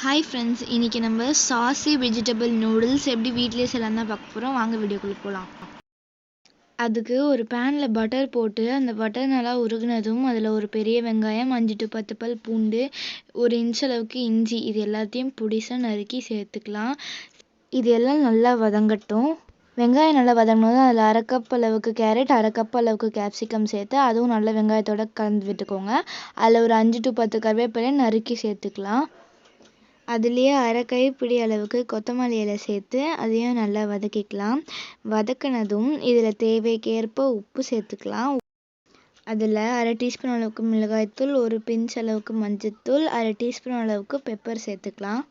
Hi friends, இன்றைக்கி நம்ம saucy vegetable noodles எப்படி வீட்டிலே செய்யலாம் தான் பார்க்க போகிறோம். வாங்க வீடியோக்குள்ளே போகலாம். அதுக்கு ஒரு பேனில் பட்டர் போட்டு அந்த பட்டர் நல்லா உருகுனதும் அதில் ஒரு பெரிய வெங்காயம், 5 to 10 பல் பூண்டு, 1 இன்ச் அளவுக்கு இஞ்சி, இது எல்லாத்தையும் பொடிசாக நறுக்கி சேர்த்துக்கலாம். இது எல்லாம் நல்லா வதங்கட்டும். வெங்காயம் நல்லா வதங்கினதும் அதில் 1/2 கப் அளவுக்கு கேரட், 1/2 கப் அளவுக்கு கேப்சிகம் சேர்த்து அதுவும் நல்லா வெங்காயத்தோடு கலந்து விட்டுக்கோங்க. அதில் ஒரு 5 to 10 கருவேப்பிலை நறுக்கி சேர்த்துக்கலாம். அதுலேயே 1/2 கைப்பிடி அளவுக்கு கொத்தமல்லி இலை சேர்த்து அதையும் நல்லா வதக்கிக்கலாம். வதக்கினதும் இதில் தேவைக்கேற்ப உப்பு சேர்த்துக்கலாம். அதில் 1/2 டீஸ்பூன் அளவுக்கு மிளகாய்த்தூள், 1 பிஞ்ச் அளவுக்கு மஞ்சள்தூள், 1/2 டீஸ்பூன் அளவுக்கு பெப்பர் சேர்த்துக்கலாம்.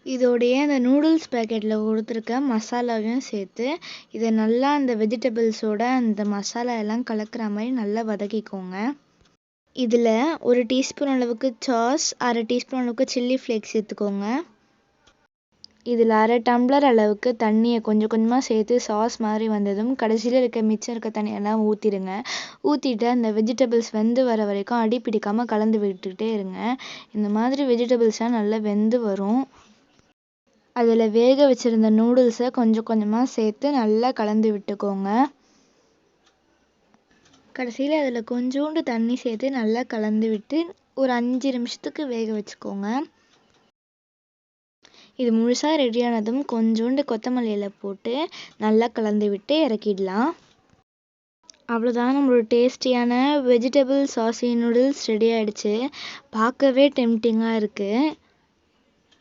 இதோடைய அந்த நூடுல்ஸ் பேக்கெட்டில் கொடுத்துருக்க மசாலாவையும் சேர்த்து இதை நல்லா அந்த வெஜிடபிள்ஸோட அந்த மசாலா எல்லாம் கலக்கிற மாதிரி நல்லா வதக்கிக்கோங்க. இதில் 1 டீஸ்பூன் அளவுக்கு சாஸ், 1/2 டீஸ்பூன் அளவுக்கு சில்லி ஃப்ளேக்ஸ் சேர்த்துக்கோங்க. இதில் 1/2 டம்ளர் அளவுக்கு தண்ணியை கொஞ்சம் கொஞ்சமாக சேர்த்து சாஸ் மாதிரி வந்ததும் கடைசியில் மிச்சம் இருக்க தண்ணியெல்லாம் ஊற்றிடுங்க. ஊற்றிட்டு அந்த வெஜிடபிள்ஸ் வெந்து வர வரைக்கும் அடி பிடிக்காமல் கலந்து விட்டுக்கிட்டே இருங்க. இந்த மாதிரி வெஜிடபிள்ஸ்லாம் நல்லா வெந்து வரும். அதில் வேக வச்சுருந்த நூடுல்ஸை கொஞ்சம் கொஞ்சமாக சேர்த்து நல்லா கலந்து விட்டுக்கோங்க. கடைசியில் அதில் கொஞ்சோண்டு தண்ணி சேர்த்து நல்லா கலந்து விட்டு ஒரு 5 நிமிஷத்துக்கு வேக வச்சுக்கோங்க. இது முழுசாக ரெடியானதும் கொஞ்சோண்டு கொத்தமல்லி இலை போட்டு நல்லா கலந்து விட்டு இறக்கிடலாம். அவ்வளோதான், நம்மளோட டேஸ்டியான வெஜிடபிள் சாஸி நூடுல்ஸ் ரெடி ஆகிடுச்சு. பார்க்கவே டெம்டிங்காக இருக்குது.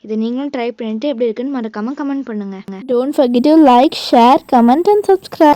இதை நீங்களும் ட்ரை பண்ணிவிட்டு எப்படி இருக்குன்னு மறக்காமல் கமெண்ட் பண்ணுங்கள். Don't forget to like, share, comment and subscribe.